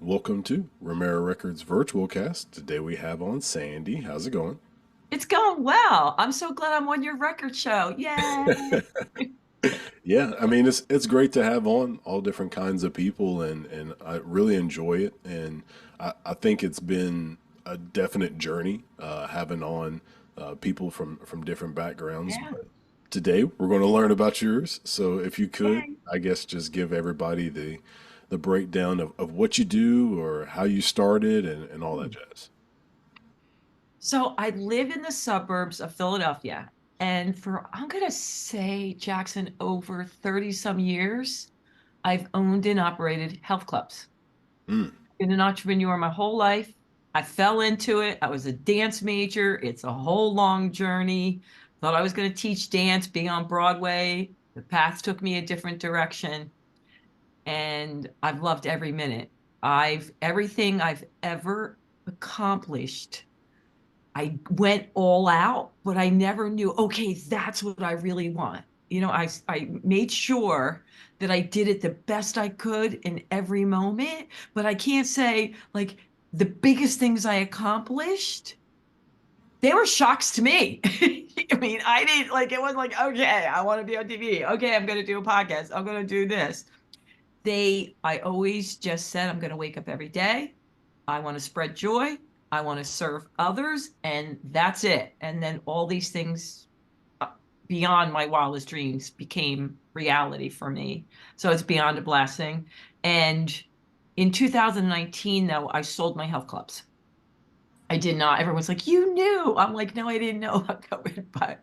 Welcome to Romera Records Virtual Cast. Today we have on Sandy. How's it going? It's going well. I'm so glad I'm on your record show. Yay. Yeah, I mean it's great to have on all different kinds of people and I really enjoy it and I think it's been a definite journey having on people from different backgrounds. Yeah. But today we're going to learn about yours. So if you could, Yay. I guess just give everybody the breakdown of what you do or how you started and all that jazz. So I live in the suburbs of Philadelphia. And for, I'm going to say, Jackson, over 30 some years, I've owned and operated health clubs. Mm. Been an entrepreneur my whole life. I fell into it. I was a dance major. It's a whole long journey. Thought I was going to teach dance, being on Broadway. The path took me a different direction. And I've loved every minute. Everything I've ever accomplished, I went all out, but I never knew, okay, that's what I really want. I made sure that I did it the best I could in every moment, but I can't say like the biggest things I accomplished, they were shocks to me. I mean, I didn't like it was like, okay, I want to be on TV. Okay, I'm going to do a podcast. I'm going to do this. I always just said, I'm going to wake up every day. I want to spread joy. I want to serve others. And that's it. And then all these things beyond my wildest dreams became reality for me. So it's beyond a blessing. And in 2019, though, I sold my health clubs. I did not. Everyone's like, you knew. I'm like, no, I didn't know about COVID, but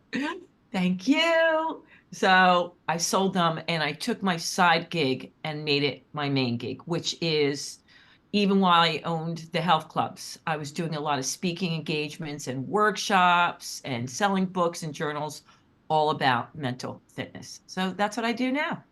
thank you. So I sold them and I took my side gig and made it my main gig, which is even while I owned the health clubs, I was doing a lot of speaking engagements and workshops and selling books and journals all about mental fitness. So that's what I do now.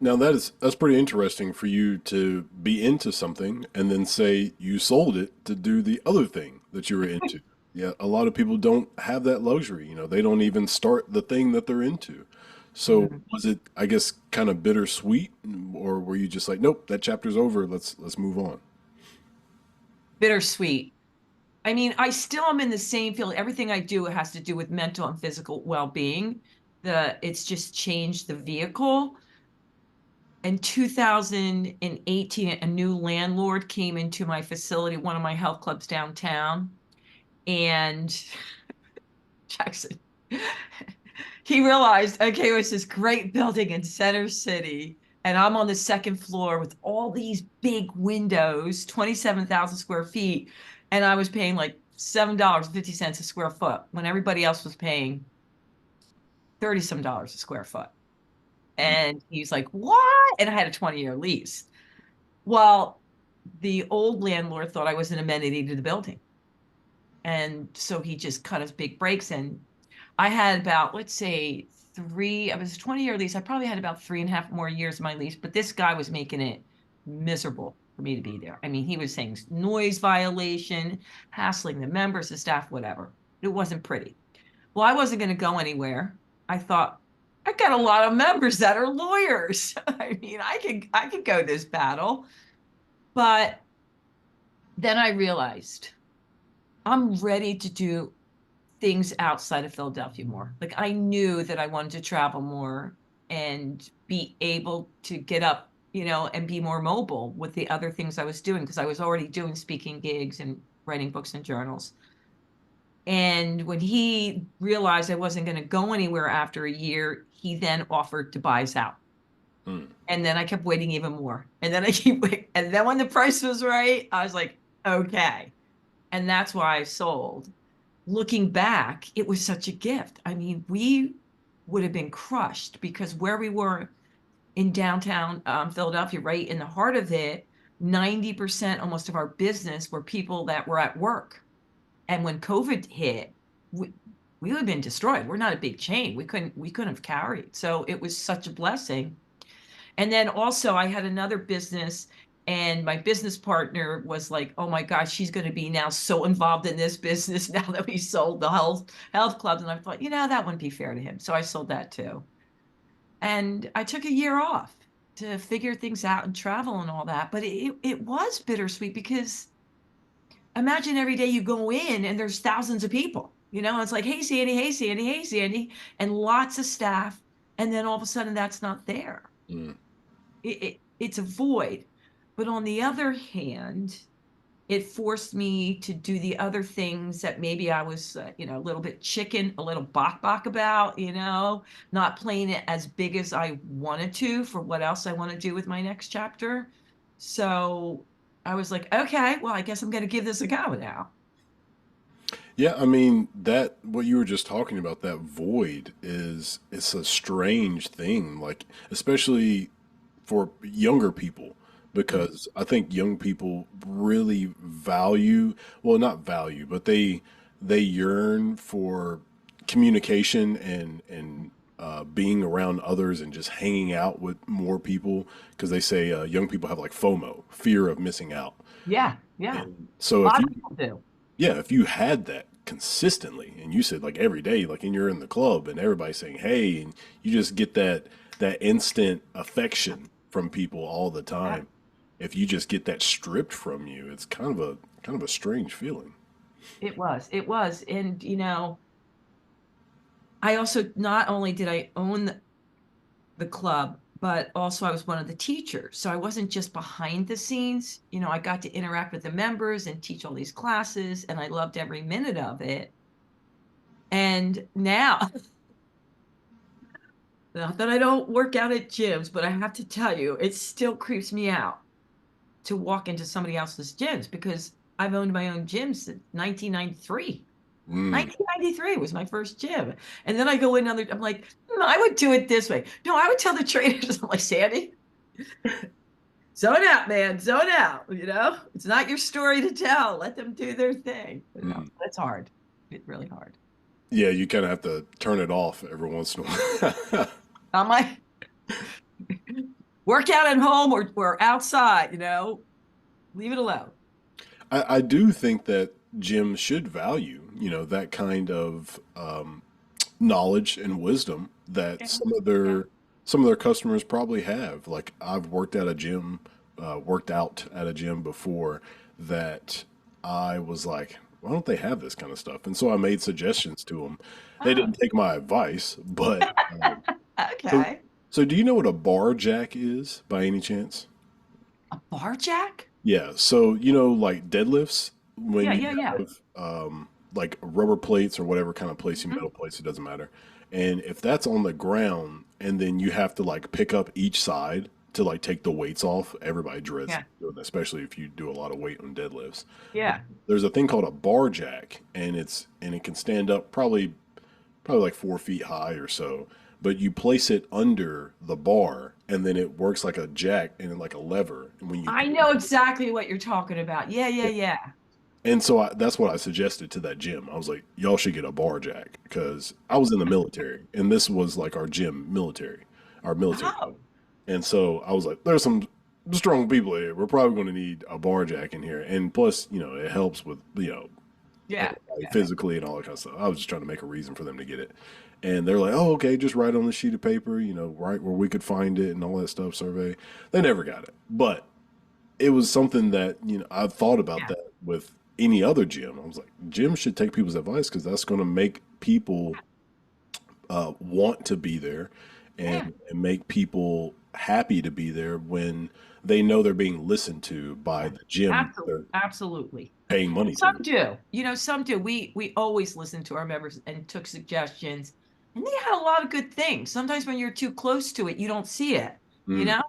Now that's pretty interesting for you to be into something and then say you sold it to do the other thing that you were into. Yeah, a lot of people don't have that luxury, they don't even start the thing that they're into. So Mhm. was it, I guess, kind of bittersweet, or were you just like, nope, that chapter's over, let's move on? Bittersweet. I mean, I still am in the same field. Everything I do has to do with mental and physical well-being. It's just changed the vehicle. In 2018, a new landlord came into my facility, one of my health clubs downtown, and Jackson, he realized, okay, it was this great building in Center City, and I'm on the second floor with all these big windows, 27,000 square feet, and I was paying like $7.50 a square foot when everybody else was paying 30 some dollars a square foot. And he's like, what? And I had a 20-year lease. Well, the old landlord thought I was an amenity to the building. And so he just cut his big breaks. And I had about, let's say, I was a 20-year lease. I probably had about 3.5 more years of my lease, but this guy was making it miserable for me to be there. I mean, he was saying noise violation, hassling the members, the staff, whatever. It wasn't pretty. Well, I wasn't going to go anywhere. I thought, I got a lot of members that are lawyers. I mean, I could go this battle. But then I realized I'm ready to do things outside of Philadelphia more. Like I knew that I wanted to travel more and be able to get up, and be more mobile with the other things I was doing because I was already doing speaking gigs and writing books and journals. And when he realized I wasn't going to go anywhere after a year, he then offered to buy us out. Mm. And then I kept waiting even more. And then I keep waiting. And then when the price was right, I was like, okay. And that's why I sold. Looking back, it was such a gift. I mean, we would have been crushed because where we were in downtown Philadelphia, right in the heart of it, 90% almost of our business were people that were at work. And when COVID hit, we would have been destroyed. We're not a big chain. We couldn't have carried. So it was such a blessing. And then also I had another business and my business partner was like, oh my gosh, she's going to be now so involved in this business now that we sold the health clubs. And I thought, that wouldn't be fair to him. So I sold that too. And I took a year off. to figure things out and travel and all that. But it was bittersweet because imagine every day you go in and there's thousands of people, it's like, hey, Sandy, hey, Sandy, hey, Sandy, and lots of staff. And then all of a sudden that's not there. Mm. It's a void. But on the other hand, it forced me to do the other things that maybe I was, a little bit chicken, a little bok about, not playing it as big as I wanted to for what else I want to do with my next chapter. So I was like, okay, well, I guess I'm going to give this a go now. Yeah, I mean that what you were just talking about, that void is it's a strange thing, like especially for younger people, because I think young people really value, well, not value, but they yearn for communication and being around others and just hanging out with more people because they say young people have like FOMO, fear of missing out. Yeah, yeah. And so A if lot you of people do. yeah, if you had that consistently and you said like every day, like and you're in the club and everybody's saying, hey, and you just get that instant affection from people all the Yeah, time. If you just get that stripped from you, it's kind of a strange feeling. it was. It was. And, I also not only did I own the club, but also I was one of the teachers. So I wasn't just behind the scenes. I got to interact with the members and teach all these classes, and I loved every minute of it. And now, not that I don't work out at gyms, but I have to tell you, it still creeps me out to walk into somebody else's gyms because I've owned my own gym since 1993. Mm. 1993 was my first gym. And then I go in I'm like, I would do it this way. No, I would tell the trainers, I'm like, Sandy, zone out, man, zone out. It's not your story to tell. Let them do their thing. Mm. It's hard. It's really hard. Yeah, you kind of have to turn it off every once in a while. I'm like, work out at home or outside, leave it alone. I do think that gyms should value, that kind of knowledge and wisdom that Yeah. Yeah. some of their customers probably have. Like I've worked out at a gym before that I was like, why don't they have this kind of stuff? And so I made suggestions to them. They Oh, didn't take my advice, but so okay. so do you know what a bar jack is by any chance? A bar jack? Yeah, so like deadlifts when Yeah, you yeah, yeah. have like rubber plates or whatever kind of placing Mhm. metal plates, it doesn't matter. And if that's on the ground and then you have to like pick up each side to like take the weights off, everybody dreads Yeah, doing that, especially if you do a lot of weight on deadlifts. But yeah. there's a thing called a bar jack and it can stand up probably like 4 feet high or so. But you place it under the bar and then it works like a jack and like a lever. And when you I pull know exactly what you're talking about. Yeah, yeah, yeah. And so that's what I suggested to that gym. I was like, y'all should get a bar jack because I was in the military and this was like our gym military, our military gym. Oh, And so I was like, there's some strong people here. We're probably going to need a bar jack in here. And plus, it helps with, yeah, everybody yeah. physically and all that kind of stuff. I was just trying to make a reason for them to get it. And they're like, oh, okay, just write on the sheet of paper, right where we could find it and all that stuff, survey. They never got it. But it was something that I've thought about Yeah. that with any other gym. I was like, gyms should take people's advice because that's going to make people want to be there Yeah, and make people happy to be there when they know they're being listened to by yeah. the gym Absolutely, they're absolutely. paying money Some to. do. Some do. We always listened to our members and took suggestions, and they had a lot of good things. Sometimes when you're too close to it, you don't see it. You Mm. know,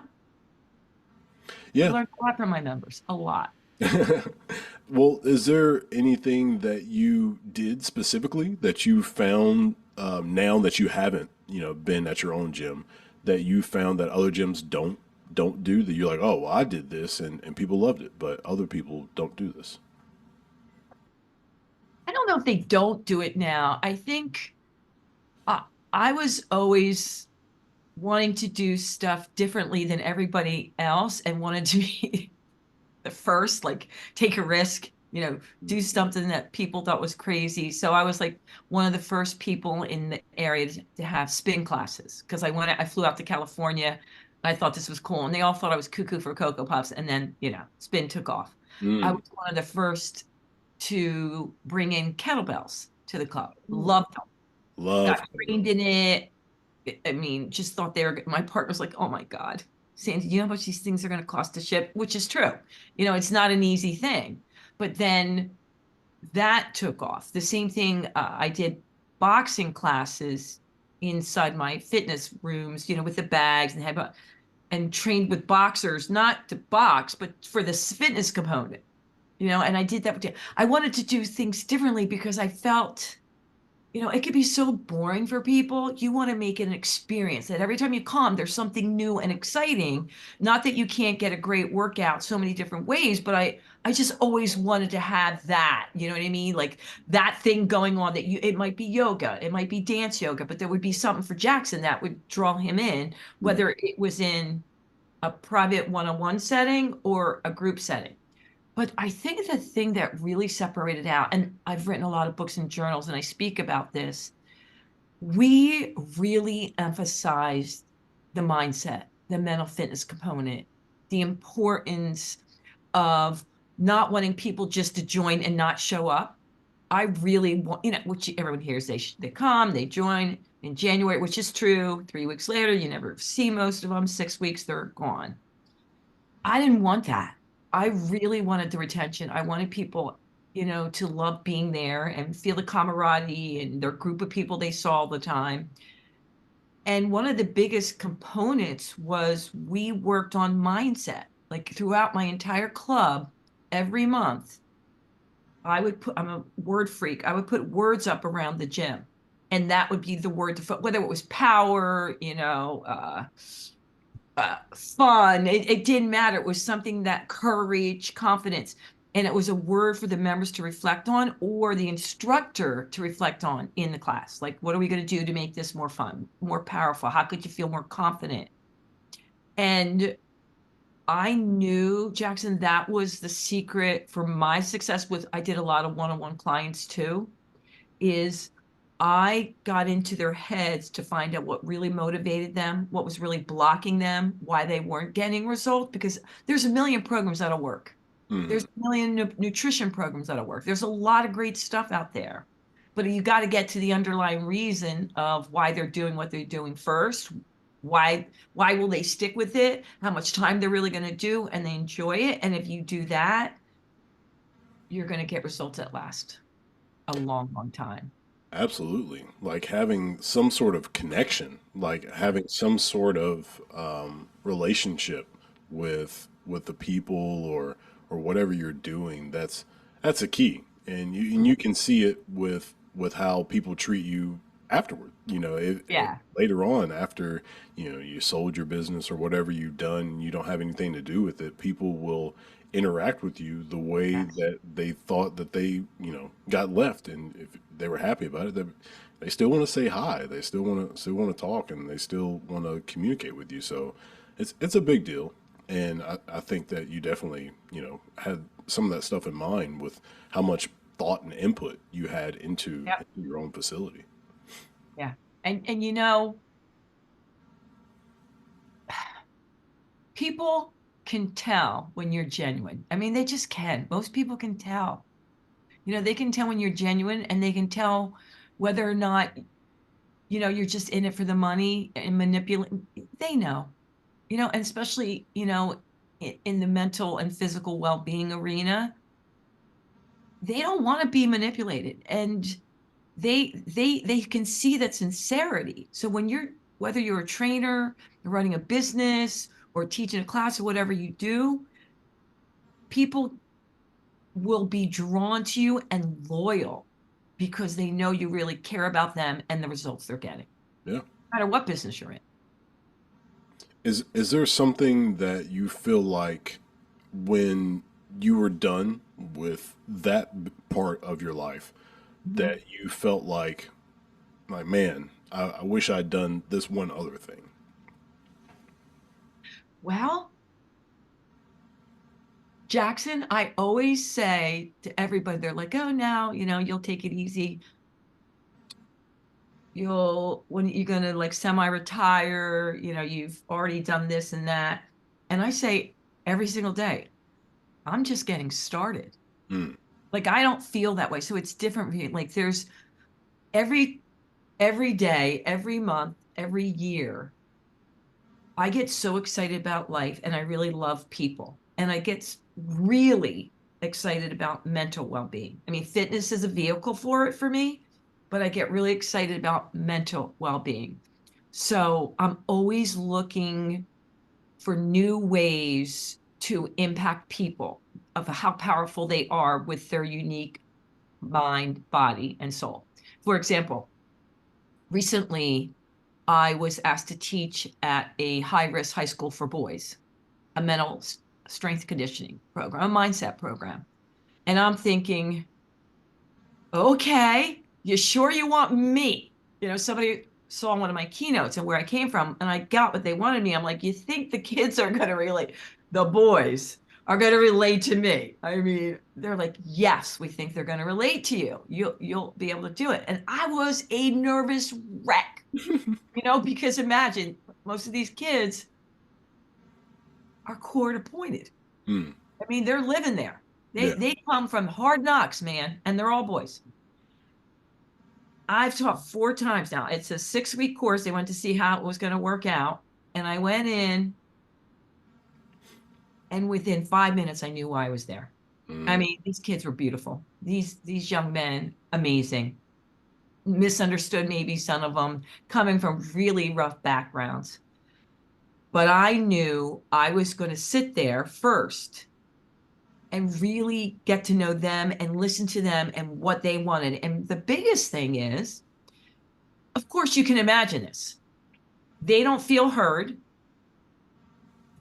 I Yeah. learned a lot from my members, a lot. Well, is there anything that you did specifically that you found now that you haven't, been at your own gym that you found that other gyms don't do that you're like, oh, well, I did this and people loved it, but other people don't do this. I don't know if they don't do it now. I think uh, I was always wanting to do stuff differently than everybody else and wanted to be the first, like take a risk, do something that people thought was crazy. So I was like one of the first people in the area to have spin classes because I flew out to California I thought this was cool. And they all thought I was cuckoo for Cocoa Puffs. And then, spin took off. I Mm, was one of the first to bring in kettlebells to the club. Loved them. love Got trained kettlebells. in it. I mean, just thought they were, my partner's like, oh my God, Sandy, you know how much these things are going to cost to ship? Which is true. It's not an easy thing. But then that took off. The same thing, I did boxing classes inside my fitness rooms, with the bags and trained with boxers, not to box, but for the fitness component, and I did that. I wanted to do things differently because I felt, it could be so boring for people. You want to make it an experience that every time you come, there's something new and exciting. Not that you can't get a great workout so many different ways, but I just always wanted to have that, you know what I mean? Like that thing going on it might be yoga, it might be dance yoga, but there would be something for Jackson that would draw him in, Mm, whether it was in a private one-on-one setting or a group setting. But I think the thing that really separated out, and I've written a lot of books and journals, and I speak about this, we really emphasized the mindset, the mental fitness component, the importance of not wanting people just to join and not show up. I really want, which everyone hears they come, they join in January, which is true. 3 weeks later, you never see most of them. 6 weeks, they're gone. I didn't want that. I really wanted the retention. I wanted people, to love being there and feel the camaraderie and their group of people they saw all the time. And one of the biggest components was we worked on mindset. Like throughout my entire club, every month, I'm a word freak. I would put words up around the gym. And that would be the word to, whether it was power, fun. It didn't matter. It was something that courage, confidence, and it was a word for the members to reflect on or the instructor to reflect on in the class. Like, what are we going to do to make this more fun, more powerful? How could you feel more confident? And I knew, Jackson, that was the secret for my success with, I did a lot of one-on-one clients too, is I got into their heads to find out what really motivated them, what was really blocking them, why they weren't getting results, because there's a million programs that'll work. mm, There's a million nutrition programs that'll work. There's a lot of great stuff out there. But you got to get to the underlying reason of why they're doing what they're doing first. Why will they stick with it? How much time they're really going to do and they enjoy it. And if you do that, you're going to get results that last a long, long time. absolutely. Like having some sort of connection, like having some sort of relationship with the people or whatever you're doing. That's a key, and you can see it with how people treat you afterward. If Yeah. later on after you sold your business or whatever you've done, you don't have anything to do with it. People will interact with you the way Yes. that they thought that they got left, and if they were happy about it, they still want to say hi, they still want to talk, and they still want to communicate with you. So it's a big deal, and I think that you definitely had some of that stuff in mind with how much thought and input you had Yep. into your own facility. Yeah. And people can tell when you're genuine. I mean, they just can. Most people can tell. They can tell when you're genuine and they can tell whether or not, you're just in it for the money and manipulate. They know, and especially, in the mental and physical well-being arena, they don't want to be manipulated. And they can see that sincerity. So whether you're a trainer, you're running a business or teaching a class or whatever you do, people will be drawn to you and loyal because they know you really care about them and the results they're getting, Yeah. no matter what business you're in. Is there something that you feel like when you were done with that part of your life Mhm. that you felt like man, I wish I'd done this one other thing? Well, Jackson, I always say to everybody, they're like, oh, now, you'll take it easy. when you're going to like semi-retire, you've already done this and that. And I say every single day, I'm just getting started. Mm. Like I don't feel that way. So it's different for you. Like there's every every day, every month, every year, I get so excited about life and I really love people. And I get really excited about mental well-being. I mean, fitness is a vehicle for it for me, but I get really excited about mental well-being. So I'm always looking for new ways to impact people of how powerful they are with their unique mind, body, and soul. For example, recently I was asked to teach at a high-risk high school for boys, a mental strength conditioning program, a mindset program. And I'm thinking, okay, you sure you want me? Somebody saw one of my keynotes and where I came from, and I got what they wanted me. I'm like, you think the kids are going to relate? The boys are going to relate to me. I mean, they're like, yes, we think they're going to relate to you. You'll be able to do it. And I was a nervous wreck, because imagine most of these kids are court appointed. Mm. I mean, they're living there. They Yeah. they come from hard knocks, man, and they're all boys. I've taught 4 times now. It's a 6-week course. They went to see how it was going to work out. And I went in, and within 5 minutes, I knew why I was there. I Mm. mean, these kids were beautiful. These young men, amazing. Misunderstood, maybe some of them, coming from really rough backgrounds. But I knew I was going to sit there first and really get to know them and listen to them and what they wanted. And the biggest thing is, of course, you can imagine this. They don't feel heard.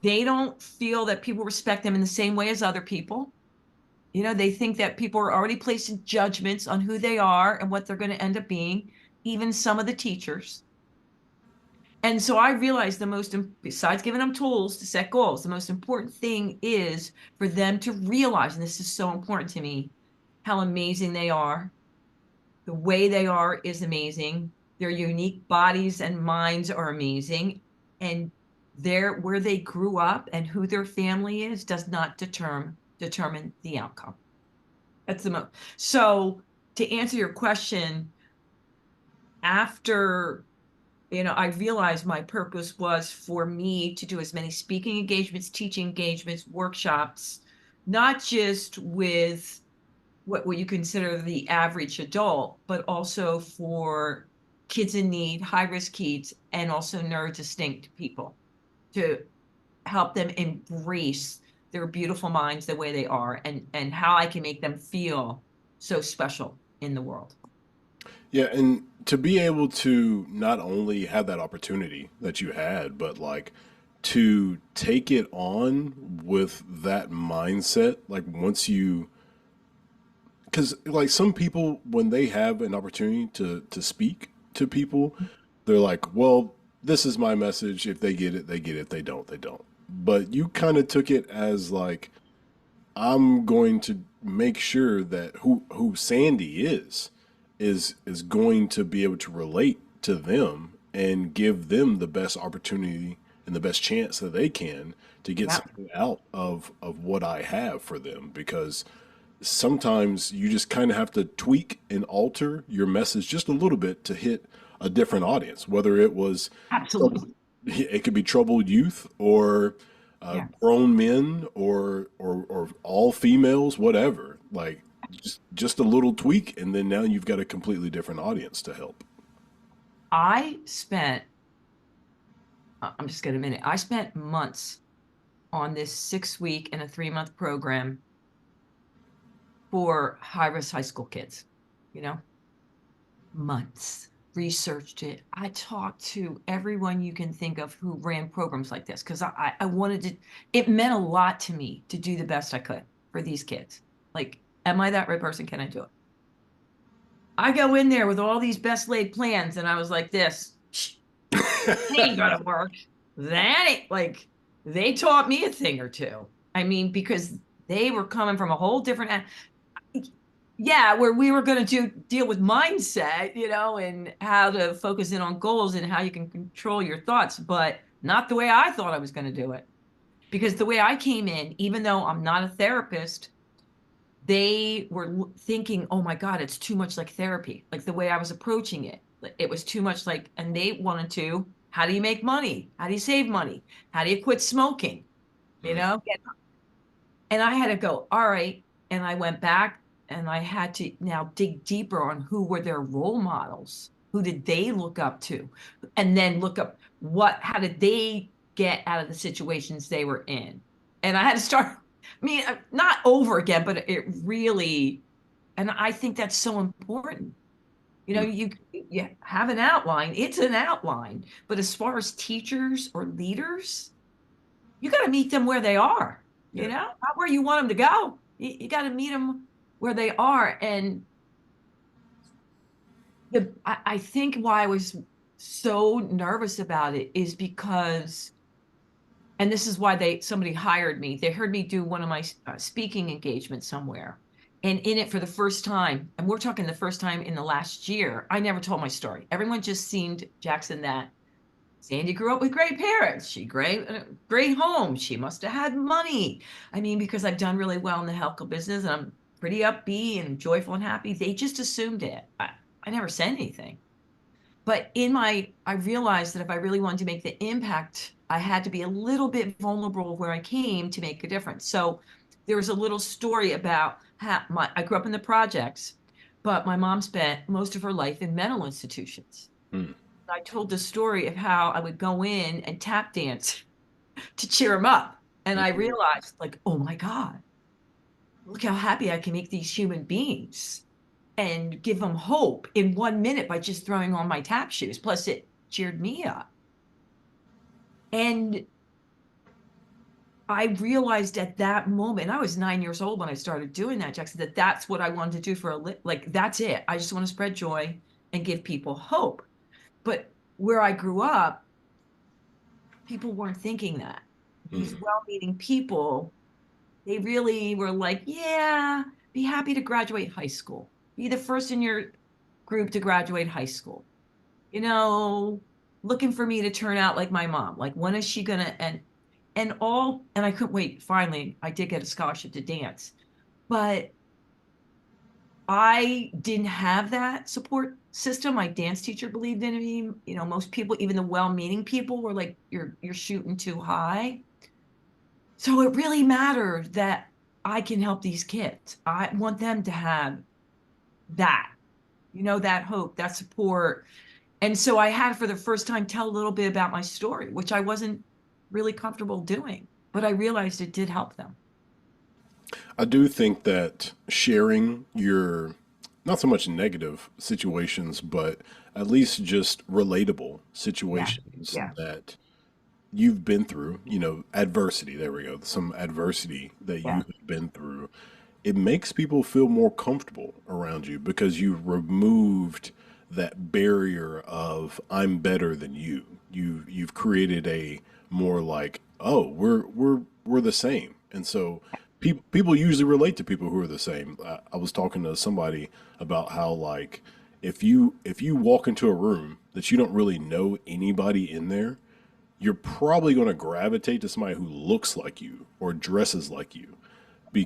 They don't feel that people respect them in the same way as other people. They think that people are already placing judgments on who they are and what they're going to end up being, even some of the teachers. And so I realized besides giving them tools to set goals, the most important thing is for them to realize, and this is so important to me, how amazing they are. The way they are is amazing. Their unique bodies and minds are amazing. And where they grew up and who their family is does not determine the outcome. That's the most. So to answer your question, after I realized my purpose was for me to do as many speaking engagements, teaching engagements, workshops, not just with what you consider the average adult, but also for kids in need, high-risk kids, and also neurodistinct people to help them embrace their beautiful minds the way they are and how I can make them feel so special in the world. Yeah, and to be able to not only have that opportunity that you had, but like to take it on with that mindset, like once you, because like some people, when they have an opportunity to speak to people, they're like, well, this is my message. If they get it, they get it. If they don't, they don't. But you kind of took it as like, I'm going to make sure that who Sandy is going to be able to relate to them and give them the best opportunity and the best chance that they can to get Yeah, something out of what I have for them, because sometimes you just kind of have to tweak and alter your message just a little bit to hit a different audience, whether it was absolutely. it could be troubled youth or Yeah. grown men or all females, whatever. Like just a little tweak, and then now you've got a completely different audience to help. I spent, I'm just going to minute. I spent months on this 6-week and a 3-month program for high-risk high school kids, you know, months, researched it. I talked to everyone you can think of who ran programs like this because I wanted to, it meant a lot to me to do the best I could for these kids. Like, am I that right person? Can I do it? I go in there with all these best laid plans and I was like, this ain't gonna work. That ain't like, they taught me a thing or two. I mean, because they were coming from a whole different, yeah, where we were going to deal with mindset, and how to focus in on goals and how you can control your thoughts, but not the way I thought I was going to do it. Because the way I came in, even though I'm not a therapist, they were thinking, oh my God, it's too much like therapy. Like the way I was approaching it, it was too much like, and they wanted to, how do you make money? How do you save money? How do you quit smoking? You Mm, know? And I had to go, all right. And I went back and I had to now dig deeper on who were their role models. Who did they look up to? And then look up how did they get out of the situations they were in? And I had to start, I mean, not over again, but it really, and I think that's so important. mm, You have an outline, it's an outline. But as far as teachers or leaders, you got to meet them where they are, yeah. not where you want them to go. You got to meet them where they are. And I think why I was so nervous about it is because, and this is why somebody hired me. They heard me do one of my speaking engagements somewhere. And in it for the first time, and we're talking the first time in the last year, I never told my story. Everyone just seemed, Jackson, that Sandy grew up with great parents. She great home. She must have had money. I mean, because I've done really well in the healthcare business and I'm pretty upbeat and joyful and happy. They just assumed it. I never said anything. But I realized that if I really wanted to make the impact, I had to be a little bit vulnerable where I came to make a difference. So there was a little story about how I grew up in the projects, but my mom spent most of her life in mental institutions. Mm, I told the story of how I would go in and tap dance to cheer him up. And I mm, realized, like, oh my God, look how happy I can make these human beings and give them hope in 1 minute by just throwing on my tap shoes. Plus, it cheered me up. And I realized at that moment, I was 9 years old when I started doing that, Jackson, that that's what I wanted to do for like, that's it. I just want to spread joy and give people hope. But where I grew up, people weren't thinking that. These mm, well-meaning people, they really were like, yeah, be happy to graduate high school. Be the first in your group to graduate high school. You know, looking for me to turn out like my mom. Like, when is she gonna and I couldn't wait. Finally, I did get a scholarship to dance. But I didn't have that support system. My dance teacher believed in me. Most people, even the well-meaning people, were like, you're shooting too high. So it really mattered that I can help these kids. I want them to have that, that hope, that support. And so I had, for the first time, tell a little bit about my story, which I wasn't really comfortable doing, but I realized it did help them. I do think that sharing your not so much negative situations, but at least just relatable Yeah. situations Yeah. that you've been through, adversity, there we go, some adversity that you Yeah. have been through, it makes people feel more comfortable around you because you've removed that barrier of I'm better than you. You've created a more like, oh, we're the same. And so people usually relate to people who are the same. I was talking to somebody about how like if you walk into a room that you don't really know anybody in there, you're probably going to gravitate to somebody who looks like you or dresses like you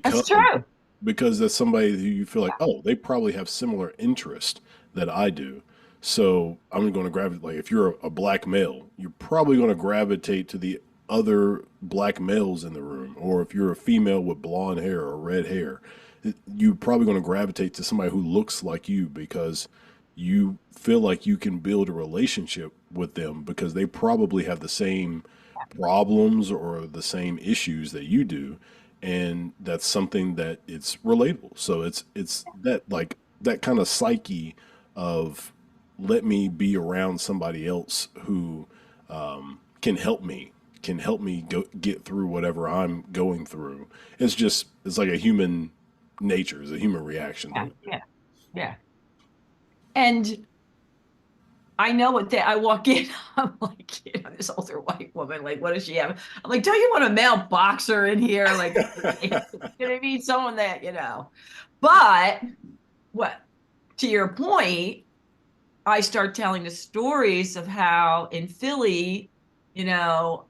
That's because true. because that's somebody who you feel like, oh, they probably have similar interest that I do. So I'm going to gravitate. Like if you're a black male, you're probably going to gravitate to the other black males in the room. Or if you're a female with blonde hair or red hair, you're probably going to gravitate to somebody who looks like you because you feel like you can build a relationship with them because they probably have the same problems or the same issues that you do, and that's something that it's relatable. So it's that like that kind of psyche of let me be around somebody else who can help me get through whatever I'm going through. It's like a human nature, it's a human reaction to Yeah. it. Yeah. Yeah. And I know what I walk in, I'm like, this older white woman, like, what does she have? I'm like, don't you want a male boxer in here? Like, you know what I mean? Someone that. But what, to your point, I start telling the stories of how in Philly,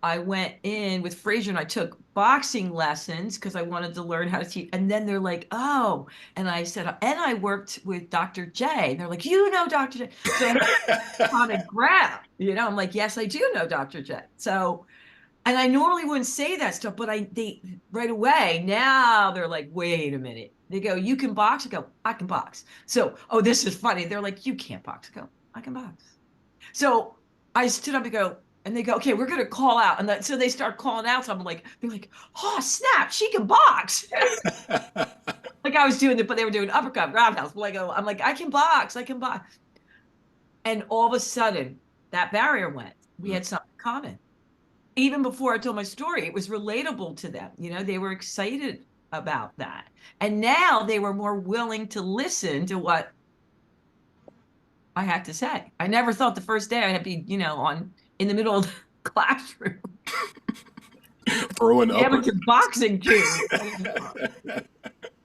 I went in with Frazier and I took boxing lessons because I wanted to learn how to teach. And then they're like, oh, and I said, and I worked with Dr. J. And they're like, Dr. J. So I had a common ground, I'm like, yes, I do know Dr. J. So, and I normally wouldn't say that stuff, but they right away, now they're like, wait a minute. They go, you can box? I go, I can box. So, oh, this is funny. They're like, you can't box. I go, I can box. So I stood up and go, and they go, okay, we're gonna call out. And so they start calling out. So I'm like, they're like, oh snap, she can box. Like I was doing it, but they were doing uppercut, roundhouse. Like I'm like, I can box, I can box. And all of a sudden, that barrier went. We had something in common. Even before I told my story, it was relatable to them. They were excited about that. And now they were more willing to listen to what I had to say. I never thought the first day I'd be, on in the middle of the classroom, Throwing amateur uppercuts. boxing too.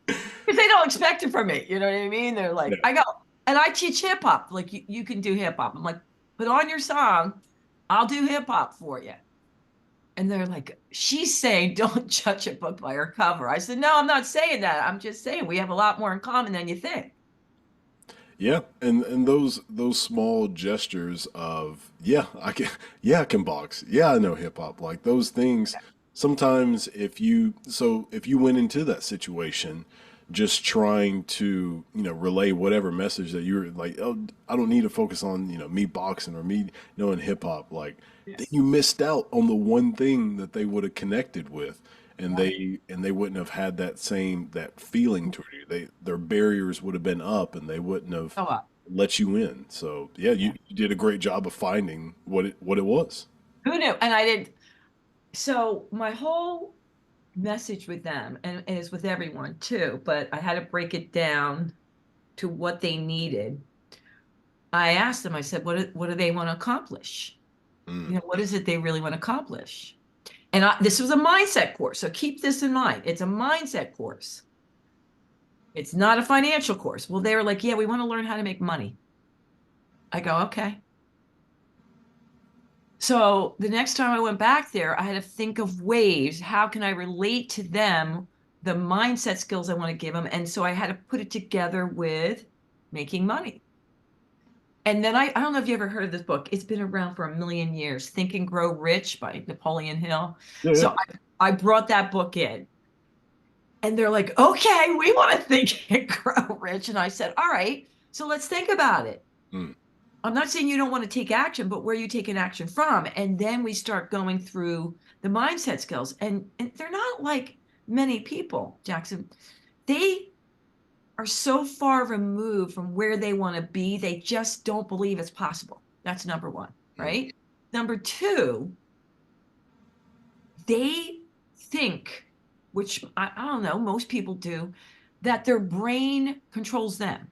Because they don't expect it from me. You know what I mean? They're like, I go, and I teach hip hop. Like you can do hip hop. I'm like, put on your song. I'll do hip hop for you. And they're like, she's saying, don't judge a book by her cover. I said, no, I'm not saying that. I'm just saying we have a lot more in common than you think. Yeah, and those small gestures of I can box. Yeah, I know hip hop. Like those things sometimes if you went into that situation just trying to, relay whatever message that you're like, oh, I don't need to focus on, me boxing or me knowing hip hop, like Yeah. then you missed out on the one thing that they would have connected with and Yeah. they wouldn't have had that feeling toward you. Their barriers would have been up and they wouldn't have So, let you in. So yeah, yeah. you did a great job of finding what it was. Who knew? And I didn't. So my whole message with them, and is with everyone too, but I had to break it down to what they needed. I asked them, I said, what do they want to accomplish? Mm, What is it they really want to accomplish? And this was a mindset course. So keep this in mind. It's a mindset course. It's not a financial course. Well, they were like, yeah, we want to learn how to make money. I go, okay. So the next time I went back there, I had to think of ways, how can I relate to them the mindset skills I want to give them? And so I had to put it together with making money. And then I don't know if you ever heard of this book. It's been around for a million years, Think and Grow Rich by Napoleon Hill. yeah, yeah. So I brought that book in. And they're like, okay, we want to think and grow rich. And I said, all right, so let's think about it. Mm, I'm not saying you don't want to take action, but where are you taking action from? And then we start going through the mindset skills. And they're not like many people, Jackson. They are so far removed from where they want to be, they just don't believe it's possible. That's number one, mm, right? Number two, they think, which I don't know, most people do, that their brain controls them.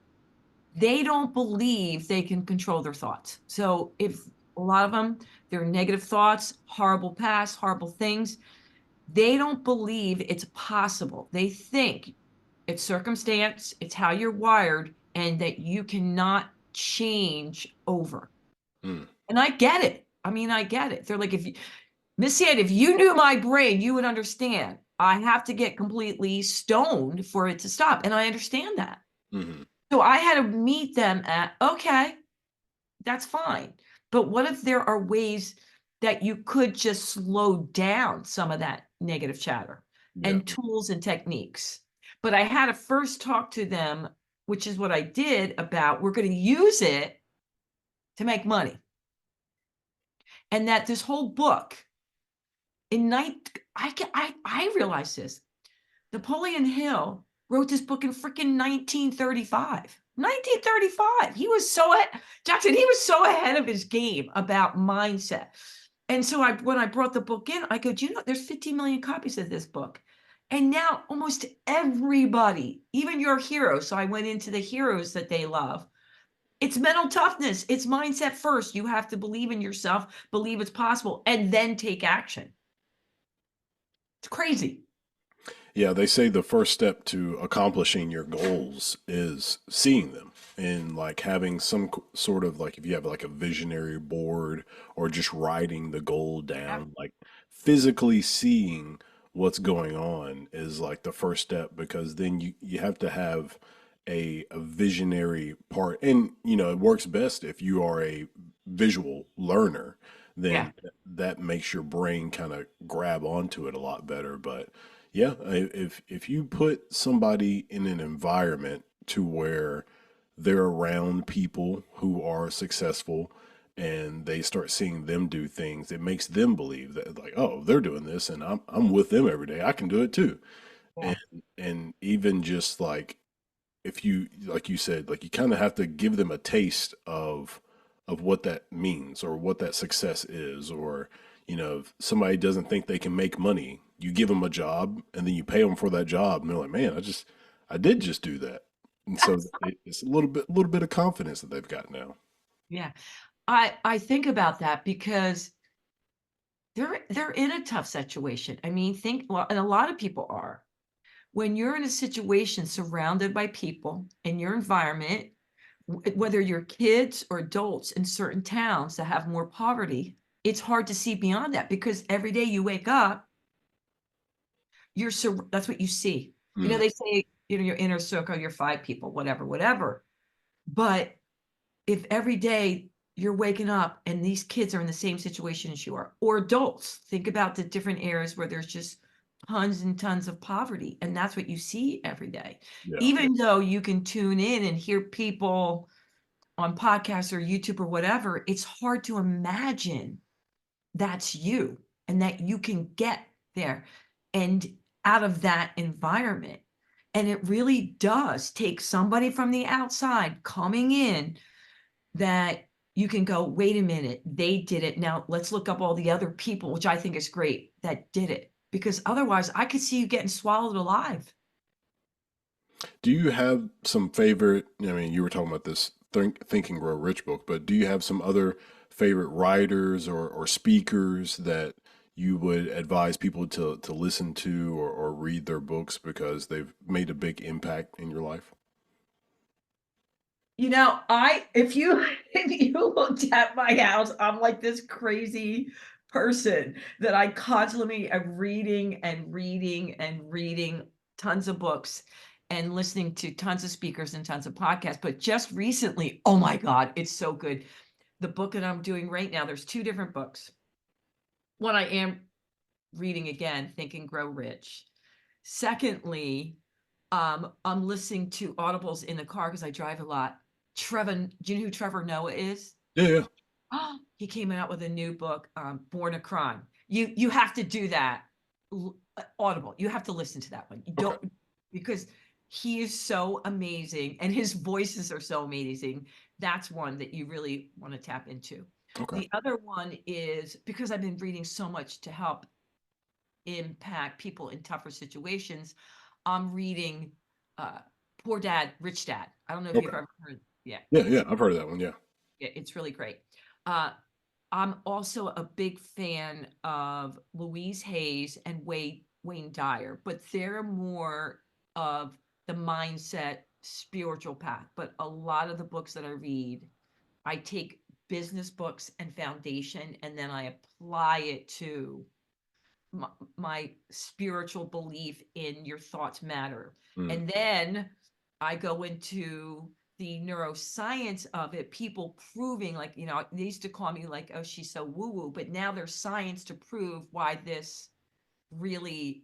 They don't believe they can control their thoughts. So if a lot of them, they're negative thoughts, horrible past, horrible things, they don't believe it's possible. They think it's circumstance, it's how you're wired, and that you cannot change over. mm. And I get it. I mean, I get it. They're like, Miss Ed, if you knew my brain, you would understand. I have to get completely stoned for it to stop. And I understand that. Hmm. So I had to meet them at, okay, that's fine. But what if there are ways that you could just slow down some of that negative chatter Yeah. and tools and techniques? But I had to first talk to them, which is what I did, about we're going to use it to make money. And that this whole book in I realized this. Napoleon Hill wrote this book in freaking 1935. 1935. He was Jackson, he was so ahead of his game about mindset. And so when I brought the book in, I go, do you know there's 15 million copies of this book? And now almost everybody, even your heroes. So I went into the heroes that they love. It's mental toughness. It's mindset first. You have to believe in yourself, believe it's possible, and then take action. It's crazy. Yeah, they say the first step to accomplishing your goals is seeing them and like having some sort of like if you have like a visionary board or just writing the goal Yeah. down, like physically seeing what's going on is like the first step because then you have to have a visionary part and it works best if you are a visual learner, Yeah. then that makes your brain kind of grab onto it a lot better. But yeah, if you put somebody in an environment to where they're around people who are successful and they start seeing them do things, it makes them believe that like, oh, they're doing this and I'm with them every day. I can do it too. Yeah. And and even just like if you like you said, like you kind of have to give them a taste of what that means or what that success is, or if somebody doesn't think they can make money, you give them a job and then you pay them for that job, and they're like, man, I did just do that, and so it's a little bit of confidence that they've got now. Yeah. I think about that because they're in a tough situation. I mean, think well, and a lot of people are. When you're in a situation surrounded by people in your environment, whether you're kids or adults in certain towns that have more poverty, it's hard to see beyond that because every day you wake up, that's what you see. Mm, They say, your inner circle, your five people, whatever, whatever. But if every day you're waking up and these kids are in the same situation as you are, or adults, think about the different areas where there's just tons and tons of poverty. And that's what you see every day. yeah. Even though you can tune in and hear people on podcasts or YouTube or whatever, it's hard to imagine that's you and that you can get there and out of that environment. And it really does take somebody from the outside coming in that you can go, wait a minute, they did it. Now let's look up all the other people, which I think is great, that did it. Because otherwise, I could see you getting swallowed alive. Do you have some favorite? I mean, you were talking about this Think and Grow Rich book, but do you have some other favorite writers or speakers that you would advise people to listen to or read their books because they've made a big impact in your life? I if you if you looked at my house, I'm like this crazy person that I constantly am reading and reading and reading tons of books and listening to tons of speakers and tons of podcasts. But just recently, oh my God, it's so good. The book that I'm doing right now, there's two different books. One I am reading again, Think and Grow Rich. Secondly, I'm listening to audibles in the car because I drive a lot. Do you know who Trevor Noah is? Yeah, yeah. He came out with a new book, Born a Crime. You have to do that. Audible. You have to listen to that one. You Okay. don't because he is so amazing and his voices are so amazing. That's one that you really want to tap into. Okay. The other one is because I've been reading so much to help impact people in tougher situations. I'm reading uh, Poor Dad, Rich Dad. I don't know if you've Okay. ever heard. Yeah, Yeah, yeah. I've heard of that one. Yeah. it's really great. Uh, I'm also a big fan of Louise Hayes and Wayne Dyer, but they're more of the mindset, spiritual path. But a lot of the books that I read, I take business books and foundation, and then I apply it to my spiritual belief in your thoughts matter. Mm. And then I go into the neuroscience of it, people proving, like, they used to call me like, oh, she's so woo woo, but now there's science to prove why this really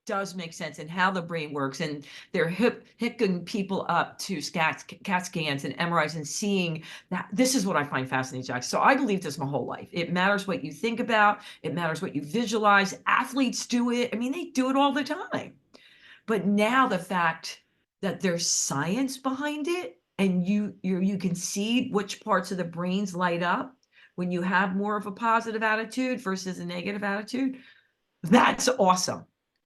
does make sense and how the brain works. And they're hooking people up to CAT scans and MRIs and seeing that. This is what I find fascinating, Jack. So I believe this my whole life. It matters what you think about. It matters what you visualize. Athletes do it. I mean, they do it all the time. But now the fact that there's science behind it and you can see which parts of the brains light up when you have more of a positive attitude versus a negative attitude, that's awesome.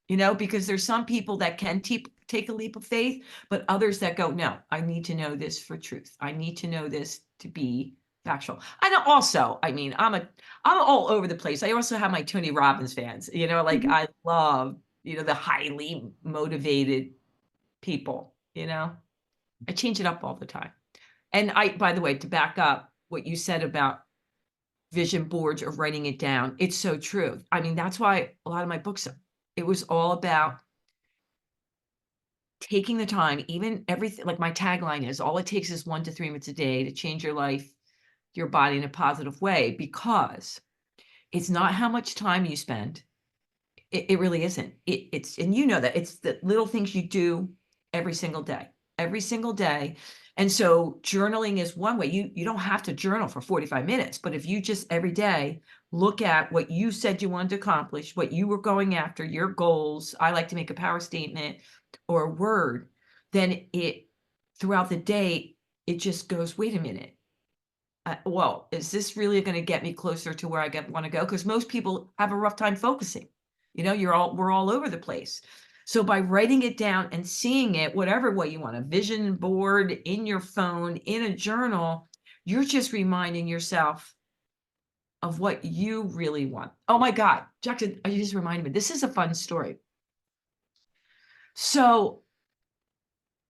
Because there's some people that can take a leap of faith, but others that go, no, I need to know this for truth. I need to know this to be factual. And also, I mean, I'm all over the place. I also have my Tony Robbins fans, like Mhm. I love the highly motivated people, I change it up all the time. And by the way, to back up what you said about vision boards or writing it down, it's so true. I mean, that's why a lot of my books, it was all about taking the time, even everything, like my tagline is, all it takes is 1 to 3 minutes a day to change your life, your body in a positive way, because it's not how much time you spend. It really isn't. It's, and that it's the little things you do every single day, every single day. And so journaling is one way. You don't have to journal for 45 minutes, but if you just every day look at what you said you wanted to accomplish, what you were going after, your goals, I like to make a power statement or a word, then throughout the day, it just goes, wait a minute. Well, is this really going to get me closer to where I want to go? Because most people have a rough time focusing. We're all over the place. So by writing it down and seeing it, whatever way you want, a vision board, in your phone, in a journal, you're just reminding yourself of what you really want. Oh my God, Jackson, you just reminded me. This is a fun story. So,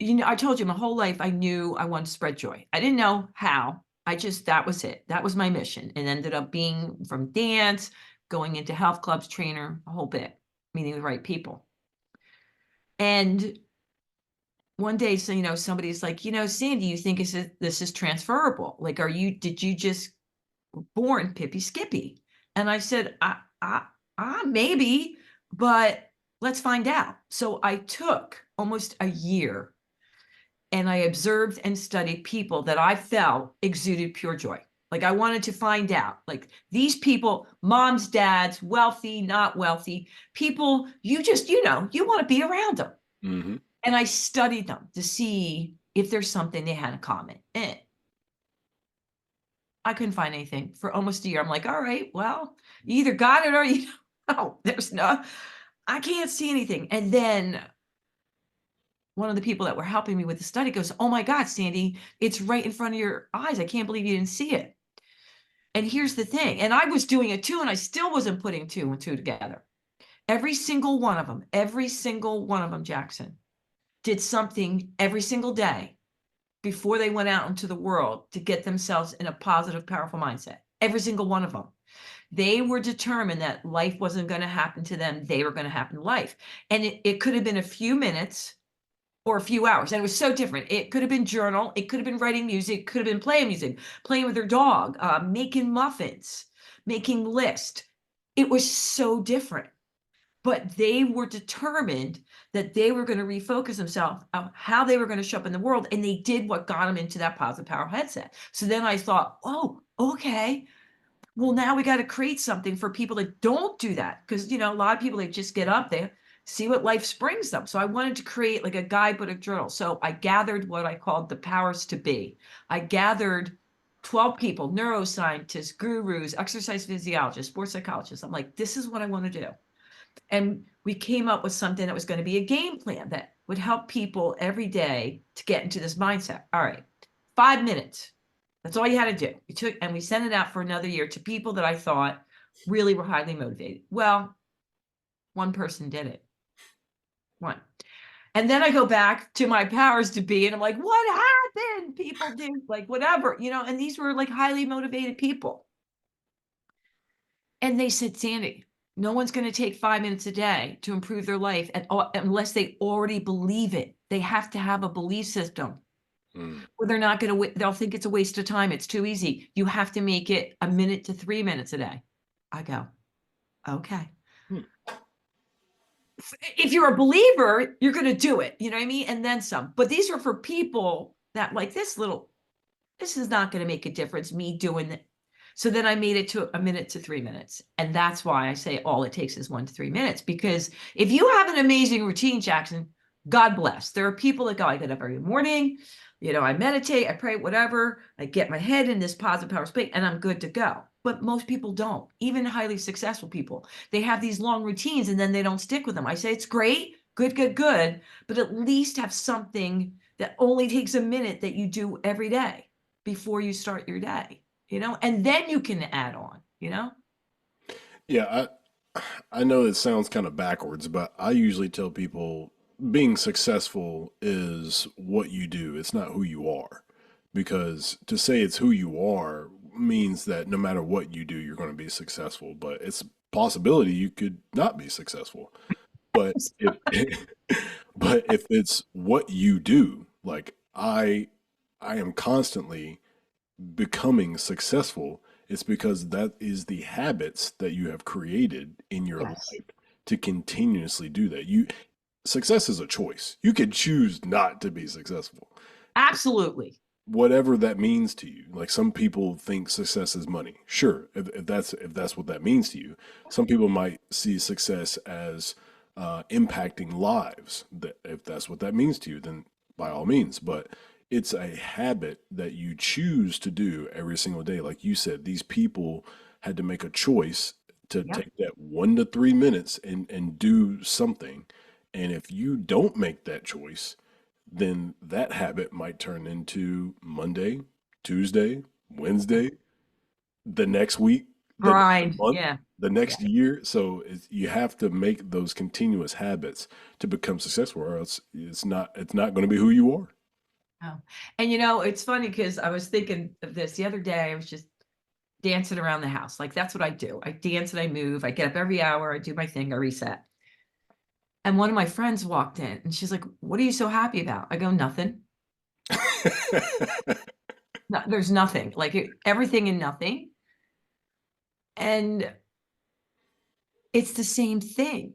I told you my whole life I knew I wanted to spread joy. I didn't know how. That was it. That was my mission. And ended up being from dance, going into health clubs, trainer, a whole bit, meeting the right people. And one day, so, somebody's like, Sandy, you think this is transferable? Like, did you just born Pippy Skippy? And I said, maybe, but let's find out. So I took almost a year and I observed and studied people that I felt exuded pure joy. Like I wanted to find out, like these people, moms, dads, wealthy, not wealthy, people, you want to be around them. Mm-hmm. And I studied them to see if there's something they had in common. I couldn't find anything for almost a year. I'm like, all right, well, you either got it or you don't. I can't see anything. And then one of the people that were helping me with the study goes, oh my God, Sandy, it's right in front of your eyes. I can't believe you didn't see it. And here's the thing. And I was doing it too, and I still wasn't putting 2 and 2 together. Every single one of them, Jackson, did something every single day before they went out into the world to get themselves in a positive, powerful mindset. Every single one of them. They were determined that life wasn't going to happen to them. They were going to happen to life. And it could have been a few minutes or a few hours. And it was so different. It could have been journal. It could have been writing music. It could have been playing music, playing with their dog, making muffins, making lists. It was so different. But they were determined that they were going to refocus themselves on how they were going to show up in the world. And they did what got them into that positive power headset. So then I thought, oh, okay. Well, now we got to create something for people that don't do that. Because, a lot of people, they just get up there, see what life springs them. So I wanted to create like a guidebook, a journal. So I gathered what I called the powers to be. I gathered 12 people, neuroscientists, gurus, exercise physiologists, sports psychologists. I'm like, this is what I want to do. And we came up with something that was going to be a game plan that would help people every day to get into this mindset. All right, 5 minutes. That's all you had to do. We sent it out for another year to people that I thought really were highly motivated. Well, one person did it. One. And then I go back to my powers to be, and I'm like, what happened? People do like whatever, and these were like highly motivated people. And they said, Sandy, no one's going to take 5 minutes a day to improve their life unless they already believe it. They have to have a belief system. Or they're not going to, they'll think it's a waste of time. It's too easy. You have to make it 1 minute to 3 minutes a day. I go, okay. If you're a believer, you're going to do it. You know what I mean? And then some. But these are for people that like this is not going to make a difference, me doing it. So then I made it to 1 minute to 3 minutes. And that's why I say all it takes is 1 to 3 minutes. Because if you have an amazing routine, Jackson, God bless. There are people that go, I get up every morning, I meditate, I pray, whatever. I get my head in this positive power space and I'm good to go. But most people don't, even highly successful people. They have these long routines and then they don't stick with them. I say, it's great, good, but at least have something that only takes 1 minute that you do every day before you start your day, and then you can add on. Yeah, I know it sounds kind of backwards, but I usually tell people being successful is what you do. It's not who you are. Because to say it's who you are means that no matter what you do, you're going to be successful. But it's a possibility you could not be successful. But if but if it's what you do, like I am constantly becoming successful, it's because that is the habits that you have created in your Yes, life to continuously do that. Success is a choice. You can choose not to be successful, absolutely. whatever that means to you. Like some people think success is money. Sure, if that's what that means to you. Some people might see success as impacting lives. That if that's what that means to you, then by all means. But it's a habit that you choose to do every single day. Like you said, these people had to make a choice to Yep. take that 1 to 3 minutes and do something. And if you don't make that choice, then that habit might turn into Monday, Tuesday, Wednesday, the next week, the next Grind. month, Yeah. the Yeah. next year. So you have to make those continuous habits to become successful, or else it's not going to be who you are. Oh. And it's funny because I was thinking of this the other day. I was just dancing around the house. Like that's what I do. I dance and I move. I get up every hour. I do my thing. I reset. And one of my friends walked in and she's like, "What are you so happy about?" I go, "Nothing. No, there's nothing. Like everything and nothing." And it's the same thing.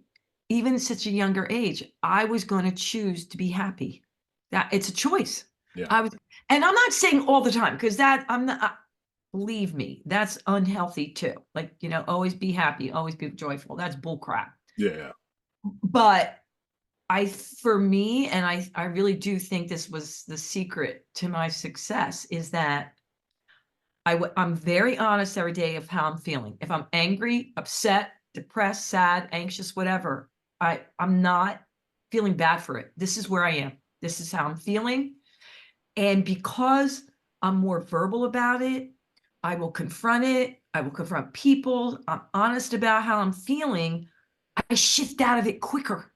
Even at such a younger age, I was going to choose to be happy. That it's a choice. Yeah, I was, and I'm not saying all the time because that I'm not. Believe me, that's unhealthy too. Like always be happy, always be joyful. That's bull crap. yeah, But for me, and I really do think this was the secret to my success is that I'm very honest every day of how I'm feeling. If I'm angry, upset, depressed, sad, anxious, whatever, I'm not feeling bad for it. This is where I am. This is how I'm feeling. And because I'm more verbal about it, I will confront it. I will confront people. I'm honest about how I'm feeling. I shift out of it quicker.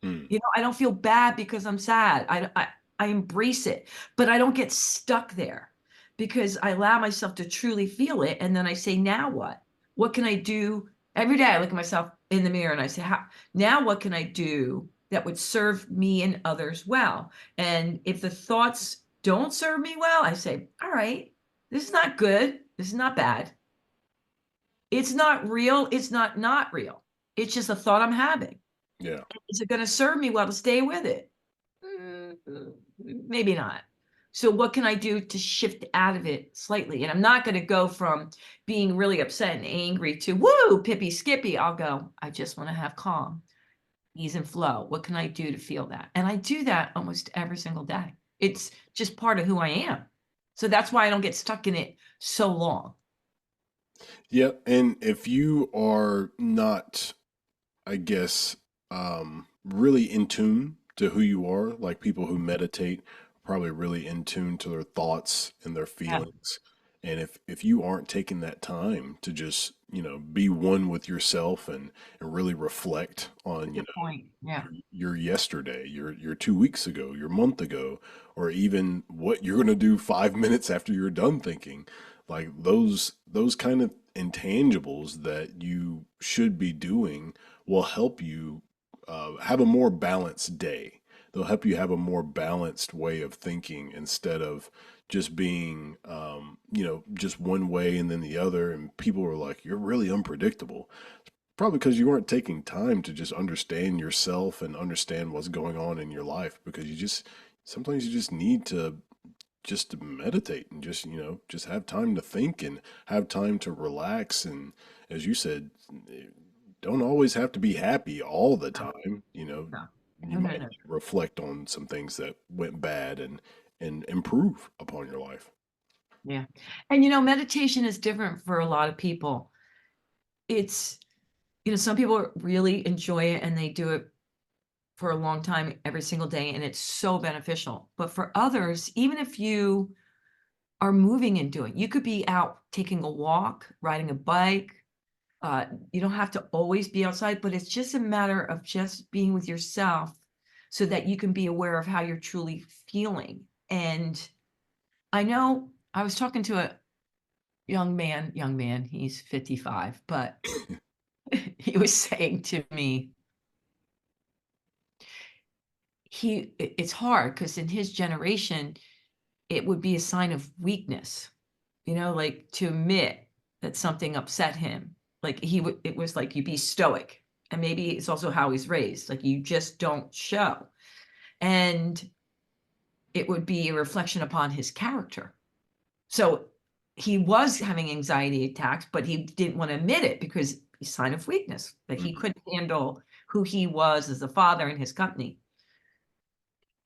mm, I don't feel bad because I'm sad. I embrace it, but I don't get stuck there because I allow myself to truly feel it. And then I say, now what? What can I do? Every day I look at myself in the mirror and I say, now what can I do that would serve me and others well? And if the thoughts don't serve me well, I say, all right, this is not good. This is not bad. It's not real. It's not real. It's just a thought I'm having. yeah, Is it going to serve me well to stay with it? Maybe not. So what can I do to shift out of it slightly? And I'm not going to go from being really upset and angry to woo, pippy skippy. I'll go, I just want to have calm, ease and flow. What can I do to feel that? And I do that almost every single day. It's just part of who I am. So that's why I don't get stuck in it so long. yeah. And if you are not, I guess, really in tune to who you are, like people who meditate, probably really in tune to their thoughts and their Yeah, feelings. And if you aren't taking that time to just, be one with yourself and really reflect on, good point. Yeah. your yesterday, your 2 weeks ago, your month ago, or even what you're gonna do 5 minutes after you're done thinking, like those kind of intangibles that you should be doing will help you have a more balanced day. They'll help you have a more balanced way of thinking instead of just being, just one way and then the other. And people are like, "You're really unpredictable." Probably because you weren't taking time to just understand yourself and understand what's going on in your life because sometimes you just need to meditate and just have time to think and have time to relax. And as you said, don't always have to be happy all the No, time. no, You no, no, might no. reflect on some things that went bad and improve upon your life. Yeah. And meditation is different for a lot of people. It's, some people really enjoy it and they do it for a long time every single day, and it's so beneficial. But for others, even if you are moving and doing, you could be out taking a walk, riding a bike, Uh, you don't have to always be outside, but it's just a matter of just being with yourself so that you can be aware of how you're truly feeling. And I know I was talking to a young man, he's 55, but he was saying to me, it's hard because in his generation, it would be a sign of weakness, like to admit that something upset him. Like it was like you be stoic. And maybe it's also how he's raised. Like you just don't show. And it would be a reflection upon his character. So he was having anxiety attacks, but he didn't want to admit it because it's a sign of weakness, that he Mhm. couldn't handle who he was as a father in his company.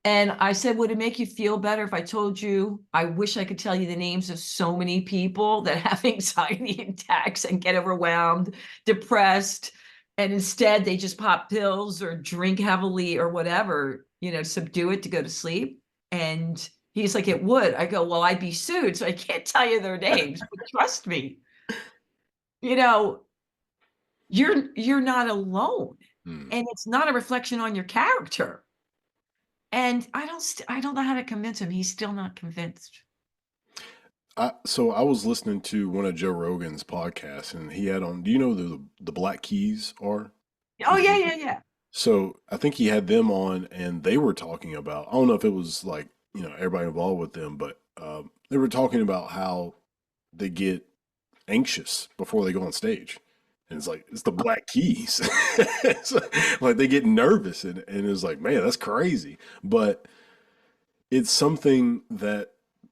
And I said, would it make you feel better if I told you, I wish I could tell you the names of so many people that have anxiety attacks and get overwhelmed, depressed, and instead they just pop pills or drink heavily or whatever, subdue it to go to sleep. And he's like, it would. I go, well, I'd be sued, so I can't tell you their names, but trust me, you know, you're not alone. Mm. And it's not a reflection on your character. And I don't know how to convince him. He's still not convinced. So I was listening to one of Joe Rogan's podcasts, and he had on. Do you know who the Black Keys are? Oh, yeah, yeah, yeah. So I think he had them on, and they were talking about. I don't know if it was like everybody involved with them, but they were talking about how they get anxious before they go on stage, and it's like it's the Black Keys. It's like they get nervous, and it's like, man, that's crazy. But it's something that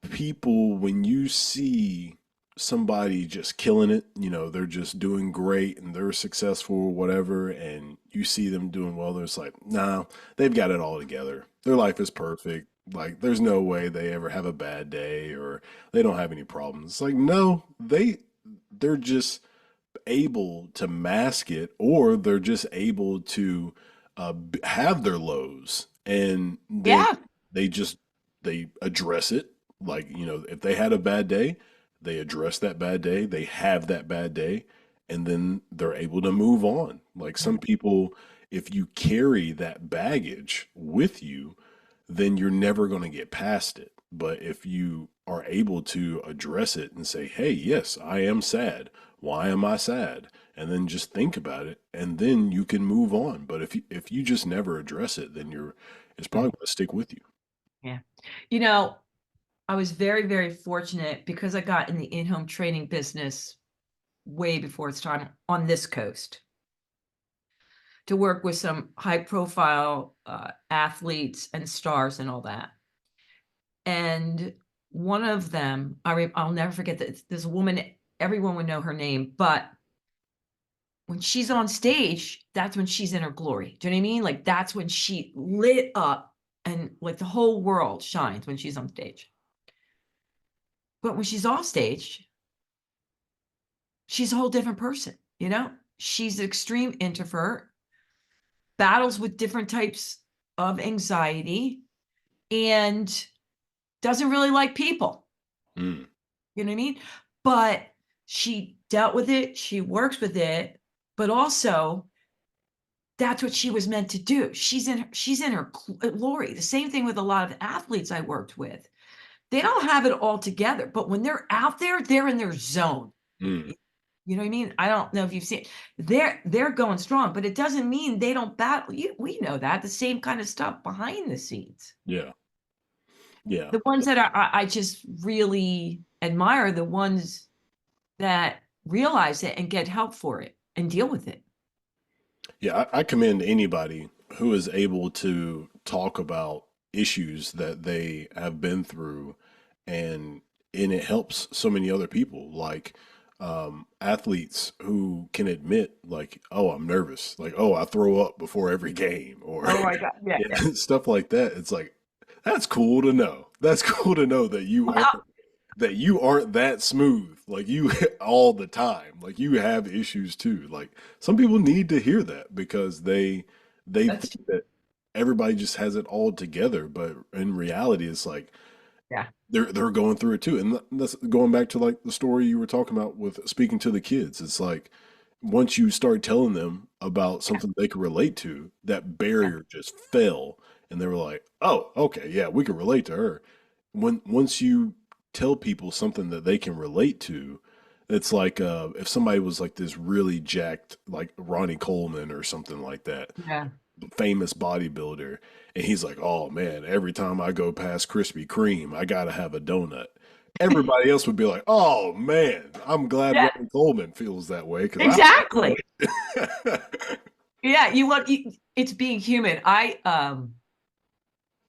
people, when you see somebody just killing it, they're just doing great and they're successful or whatever, and you see them doing well, there's like, nah, they've got it all together. Their life is perfect. Like, there's no way they ever have a bad day or they don't have any problems. It's like, no, they're just able to mask it, or they're just able to have their lows, and then Yeah. they just they address it. Like, if they had a bad day, they address that bad day, they have that bad day, and then they're able to move on. Like, some people, if you carry that baggage with you, then you're never going to get past it. But if you are able to address it and say, hey, yes, I am sad. Why am I sad? And then just think about it, and then you can move on. But if you just never address it, then it's Yeah. probably going to stick with you. Yeah. You know, I was very, very fortunate because I got in the in-home training business way before its time on this coast to work with some high profile athletes and stars and all that. And one of them, I'll never forget that there's a woman, everyone would know her name, but when she's on stage, that's when she's in her glory. Do you know what I mean? Like that's when she lit up and like the whole world shines when she's on stage. But when she's off stage, she's a whole different person. She's an extreme introvert, battles with different types of anxiety, and doesn't really like people. Mm, You know what I mean? But she dealt with it, she works with it, but also that's what she was meant to do. She's in her glory. The same thing with a lot of athletes I worked with. They don't have it all together, but when they're out there, they're in their zone. mm, You know what I mean? I don't know if you've seen they're going strong, but it doesn't mean they don't battle. We know that the same kind of stuff behind the scenes. yeah, yeah. The ones that I just really admire, the ones that realize it and get help for it and deal with it. Yeah, I commend anybody who is able to talk about issues that they have been through, and it helps so many other people, like athletes who can admit, like, oh, I'm nervous, like, oh, I throw up before every game, or Oh my God. Yeah, yeah, yeah. stuff like that. It's like, that's cool to know. That's cool to know that Well, you aren't that smooth, like, you all the time, like, you have issues too. Like, some people need to hear that because they that's think that everybody just has it all together, but in reality it's like yeah. they're going through it too. And that's going back to like the story you were talking about with speaking to the kids. It's like once you start telling them about something they can relate to, that Yeah. barrier just fell, and they were like, "Oh, okay, yeah, we can relate to her." Once you tell people something that they can relate to, it's like if somebody was like this really jacked, like Ronnie Coleman or something like that, Yeah. famous bodybuilder, and he's like, "Oh man, every time I go past Krispy Kreme, I gotta have a donut." Everybody else would be like, "Oh man, I'm glad Yeah, Ronnie Coleman feels that way because I." exactly. Yeah, it's being human.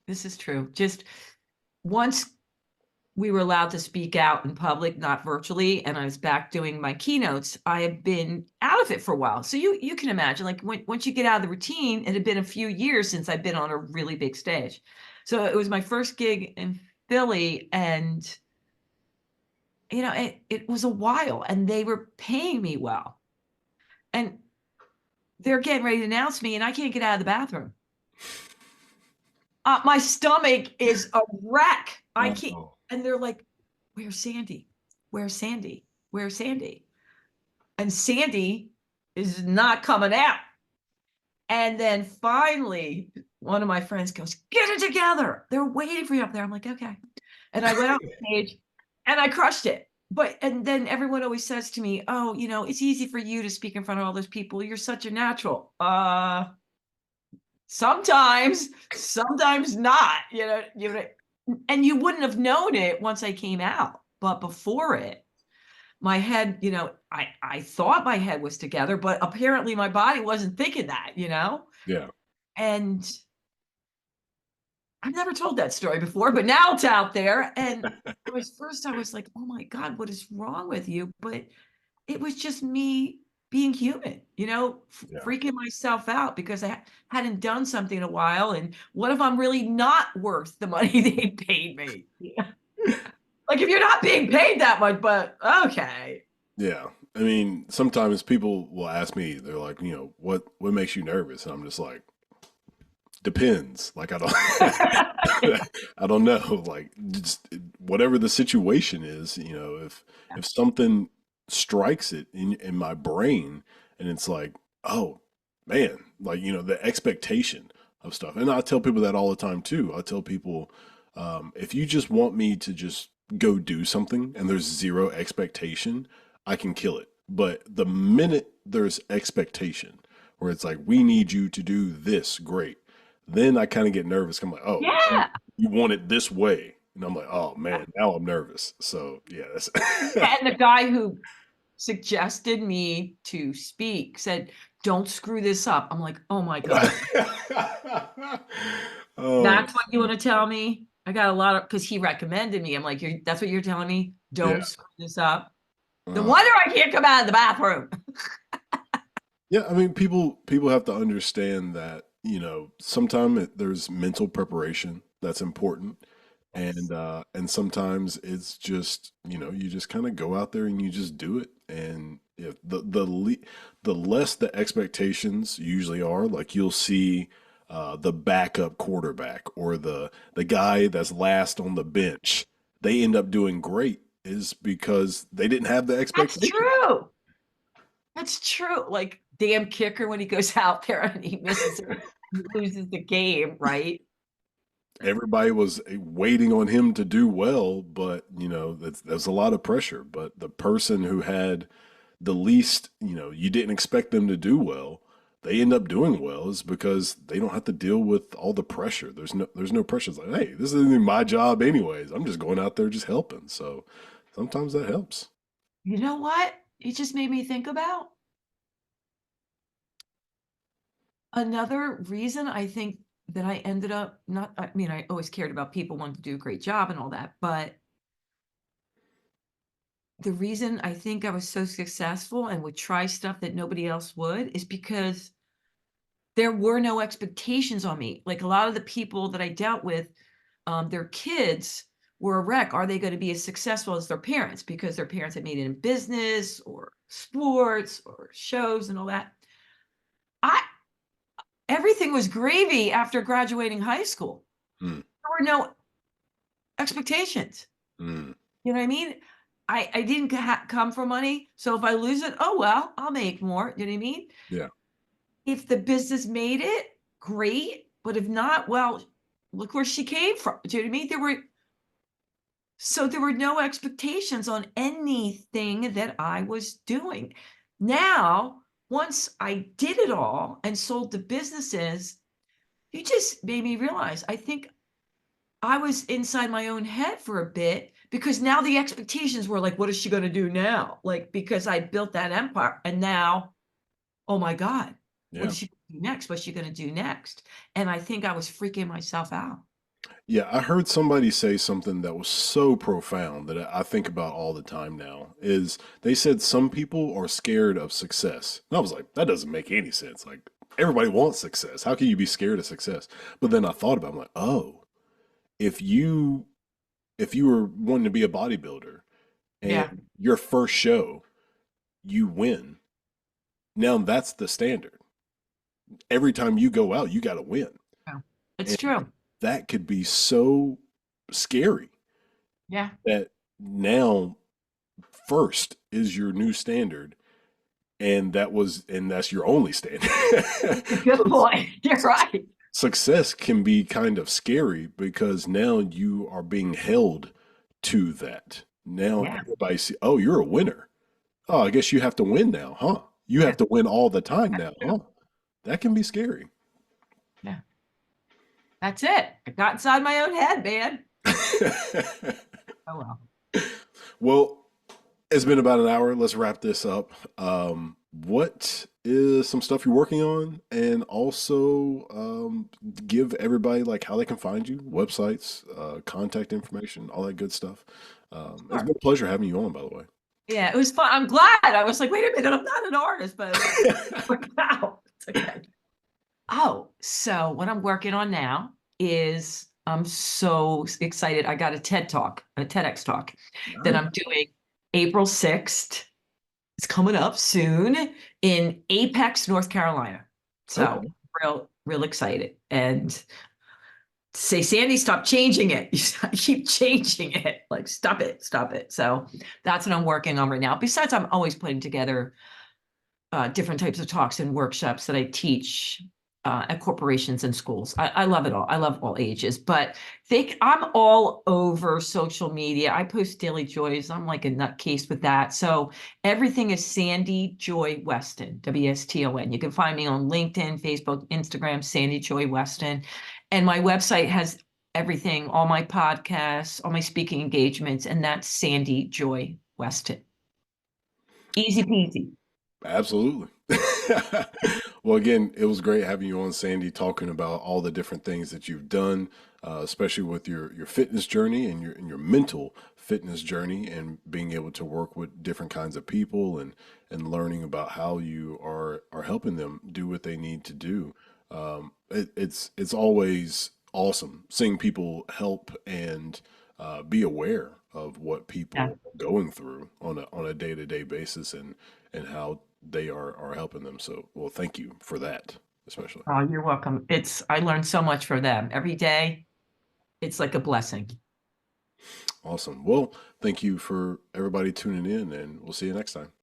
This is true. Just once we were allowed to speak out in public, not virtually, and I was back doing my keynotes, I had been out of it for a while. So you can imagine, like once you get out of the routine, it had been a few years since I'd been on a really big stage. So it was my first gig in Philly, and it was a while, and they were paying me well. And they're getting ready to announce me, and I can't get out of the bathroom. My stomach is a wreck. I can't. Oh, And they're like, "Where's Sandy? Where's Sandy? Where's Sandy?" And Sandy is not coming out. And then finally, one of my friends goes, "Get it together. They're waiting for you up there." I'm like, "Okay." And I went on stage and I crushed it. And then everyone always says to me, "Oh, it's easy for you to speak in front of all those people. You're such a natural." Sometimes not, and you wouldn't have known it once I came out, but before it, my head, I thought my head was together, but apparently my body wasn't thinking that. yeah. And I've never told that story before, but now it's out there. And I was like, "Oh my God, what is wrong with you?" But it was just me being human, Yeah. freaking myself out because I hadn't done something in a while. And what if I'm really not worth the money they paid me? Yeah. Like, if you're not being paid that much, but okay. Yeah. I mean, sometimes people will ask me, they're like, what makes you nervous? And I'm just like, depends. Like I don't I don't know. Like just whatever the situation is, if something strikes it in my brain and it's like, oh man, like the expectation of stuff. And I tell people that all the time too. I tell people, if you just want me to just go do something and there's zero expectation, I can kill it. But the minute there's expectation, where it's like, we need you to do this, great, then I kind of get nervous. I'm like, oh, Yeah. you want it this way. And I'm like, oh man, now I'm nervous. So yeah, that's And the guy who suggested me to speak said, "Don't screw this up." I'm like, "Oh my God. oh That's what you want to tell me?" I got a lot of, because he recommended me. I'm like, that's what you're telling me? yeah. Don't screw this up. No Uh, wonder I can't come out of the bathroom. yeah, I mean, people have to understand that, sometimes there's mental preparation that's important. Yes. And sometimes it's just, you just kind of go out there and you just do it. And if the less the expectations usually are, like you'll see the backup quarterback or the guy that's last on the bench, they end up doing great is because they didn't have the That's expectation. true. That's true. Like, damn kicker when he goes out there and he misses it, he loses the game, right? Everybody was waiting on him to do well, but that's a lot of pressure. But the person who had the least, you didn't expect them to do well, they end up doing well is because they don't have to deal with all the pressure. There's no pressure. It's like, hey, this isn't even my job anyways. I'm just going out there just helping. So sometimes that helps. You know what? It just made me think about another reason I think that I ended up not, I mean, I always cared about people wanting to do a great job and all that, but the reason I think I was so successful and would try stuff that nobody else would is because there were no expectations on me. Like, a lot of the people that I dealt with, their kids were a wreck. Are they going to be as successful as their parents because their parents had made it in business or sports or shows and all that? I Everything was gravy after graduating high school. Mm, There were no expectations. mm, You know what I mean? I didn't come for money. So if I lose it, oh, well, I'll make more. You know what I mean? Yeah. If the business made it, great. But if not, well, look where she came from. Do you know what I mean? There were no expectations on anything that I was doing. Now, once I did it all and sold the businesses, you just made me realize, I think I was inside my own head for a bit because now the expectations were like, what is she going to do now? Like, because I built that empire and now, oh my God, what Yeah. is she going to do next? What's she going to do next? And I think I was freaking myself out. Yeah, I heard somebody say something that was so profound that I think about all the time now is they said some people are scared of success. And I was like, that doesn't make any sense. Like everybody wants success. How can you be scared of success? But then I thought about it, I'm like, oh, if you if you were wanting to be a bodybuilder Yeah. and your first show you win, now that's the standard. Every time you go out, you got to win. Yeah. It's And true. that could be so scary Yeah. that now first is your new standard and that's your only standard. Good So point. You're right. success can be kind of scary because now you are being held to that. Now Yeah. everybody see, oh, you're a winner. Oh, I guess you have to win now, huh? You Yeah. have to win all the time That's now, true. huh? That can be scary. Yeah. That's it. I got inside my own head, man. Oh well. Well, it's been about an hour. Let's wrap this up. What is some stuff you're working on? And also give everybody like how they can find you, websites, contact information, all that good stuff. It's Sure. been a pleasure having you on, by the way. Yeah, it was fun. I'm glad. I was like, wait a minute, I'm not an artist, but wow, it's okay. Oh, so what I'm working on now is I'm so excited. I got a TED talk, a TEDx talk that Nice. I'm doing April 6th. It's coming up soon in Apex, North Carolina. So Okay. real excited. And say, Sandy, stop changing it. You keep changing it. Like, stop it, stop it. So that's what I'm working on right now. Besides, I'm always putting together different types of talks and workshops that I teach at corporations and schools. I love it all. I love all ages, but I'm all over social media. I post daily joys. I'm like a nutcase with that. So everything is Sandy Joy Weston, Wston. You can find me on LinkedIn, Facebook, Instagram, Sandy Joy Weston. And my website has everything, all my podcasts, all my speaking engagements, and that's Sandy Joy Weston. Easy peasy. Absolutely. Well, again, it was great having you on, Sandy, talking about all the different things that you've done, especially with your fitness journey and your mental fitness journey, and being able to work with different kinds of people and learning about how you are helping them do what they need to do. It's always awesome seeing people help and be aware of what Yeah. people are going through on a day-to-day basis and how they are helping them. So, well, thank you for that, especially. Oh, you're welcome. I learned so much from them every day. It's like a blessing. Awesome. Well, thank you for everybody tuning in, and we'll see you next time.